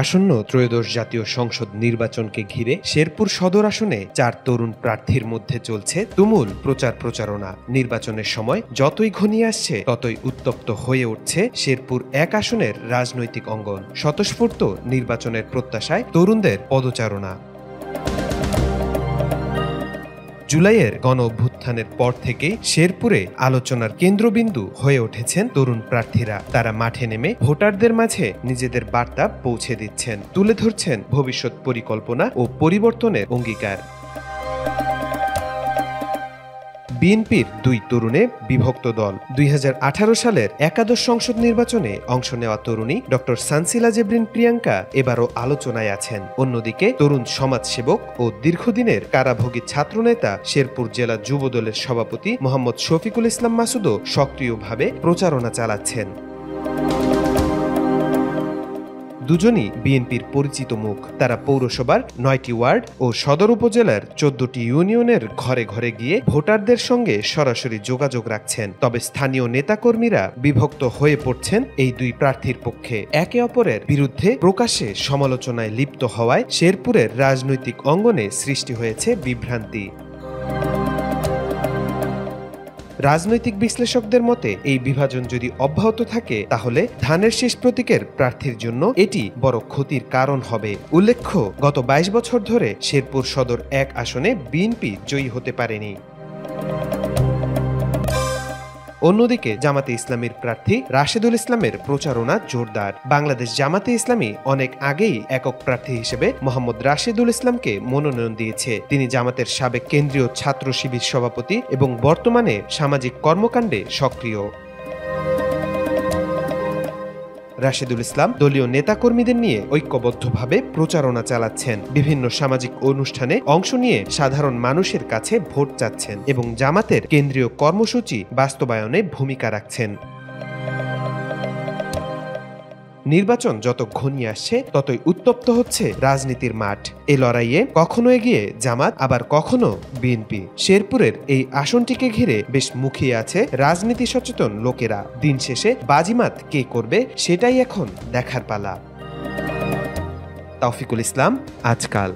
আসন্ন ত্রয়োদশ জাতীয় সংসদ নির্বাচনকে ঘিরে শেরপুর সদর আসনে 4 তরুণ প্রার্থীর মধ্যে চলছে তুমুল প্রচারণা। নির্বাচনের সময় যতই ঘনিয়ে আসছে ততই উত্তপ্ত হয়ে উঠছে শেরপুর 1 আসনের রাজনৈতিক অঙ্গন। স্বতঃস্ফূর্ত নির্বাচনের প্রত্যাশায় তরুণদের পদচারণা। জুলাইয়ের গণ অভ্যুত্থানের পর থেকে শেরপুরে আলোচনার কেন্দ্রবিন্দু হয়ে উঠেছেন তরুণ প্রার্থীরা। তারা মাঠে নেমে ভোটারদের মাঝে নিজেদের বার্তা পৌঁছে দিচ্ছেন, তুলে ধরছেন ভবিষ্যৎ পরিকল্পনা ও পরিবর্তনের অঙ্গীকার। বিএনপির 2 তরুণে বিভক্ত দল। 2018 সালের একাদশ সংসদ নির্বাচনে অংশ নেওয়া তরুণী ডক্টর সানসিলা জেবরিন প্রিয়াঙ্কা এবারও আলোচনায় আছেন। অন্যদিকে তরুণ সমাজসেবক ও দীর্ঘদিনের কারাভোগী ছাত্রনেতা শেরপুর জেলা যুবদলের সভাপতি মোহাম্মদ শফিকুল ইসলাম মাসুদও সক্রিয়ভাবে প্রচারণা চালাচ্ছেন। দুজনই বিএনপির পরিচিত মুখ। তারা পৌরসভার 9টি ওয়ার্ড ও সদর উপজেলার 14টি ইউনিয়নের ঘরে ঘরে গিয়ে ভোটারদের সঙ্গে সরাসরি যোগাযোগ রাখছেন। তবে স্থানীয় নেতাকর্মীরা বিভক্ত হয়ে পড়ছেন এই 2 প্রার্থীর পক্ষে। একে অপরের বিরুদ্ধে প্রকাশ্যে সমালোচনায় লিপ্ত হওয়ায় শেরপুরের রাজনৈতিক অঙ্গনে সৃষ্টি হয়েছে বিভ্রান্তি। রাজনৈতিক বিশ্লেষকদের মতে এই বিভাজন যদি অব্যাহত থাকে তাহলে ধানের শেষ প্রতীকের প্রার্থীর জন্য এটি বড় ক্ষতির কারণ হবে। উল্লেখ্য, গত 22 বছর ধরে শেরপুর সদর 1 আসনে বিএনপি জয়ী হতে পারেনি। অন্যদিকে জামাতে ইসলামীর প্রার্থী রাশেদুল ইসলামের প্রচারণা জোরদার। বাংলাদেশ জামাতে ইসলামী অনেক আগেই একক প্রার্থী হিসেবে মোহাম্মদ রাশেদুল ইসলামকে মনোনয়ন দিয়েছে। তিনি জামাতের সাবেক কেন্দ্রীয় ছাত্র শিবির সভাপতি এবং বর্তমানে সামাজিক কর্মকাণ্ডে সক্রিয়। রাশেদুল ইসলাম দলীয় নেতাকর্মীদের নিয়ে ঐক্যবদ্ধভাবে প্রচারণা চালাচ্ছেন, বিভিন্ন সামাজিক অনুষ্ঠানে অংশ নিয়ে সাধারণ মানুষের কাছে ভোট চাচ্ছেন এবং জামাতের কেন্দ্রীয় কর্মসূচি বাস্তবায়নে ভূমিকা রাখছেন। নির্বাচন যত ঘনিয়ে আসছে ততই উত্তপ্ত হচ্ছে রাজনীতির মাঠ। এই লড়াইয়ে কখনো এগিয়ে জামাত, আবার কখনো বিএনপি। শেরপুরের এই আসনটিকে ঘিরে বেশ মুখিয়ে আছে রাজনীতি সচেতন লোকেরা। দিন শেষে বাজিমাত কে করবে সেটাই এখন দেখার পালা। তৌফিকুল ইসলাম, আজকাল।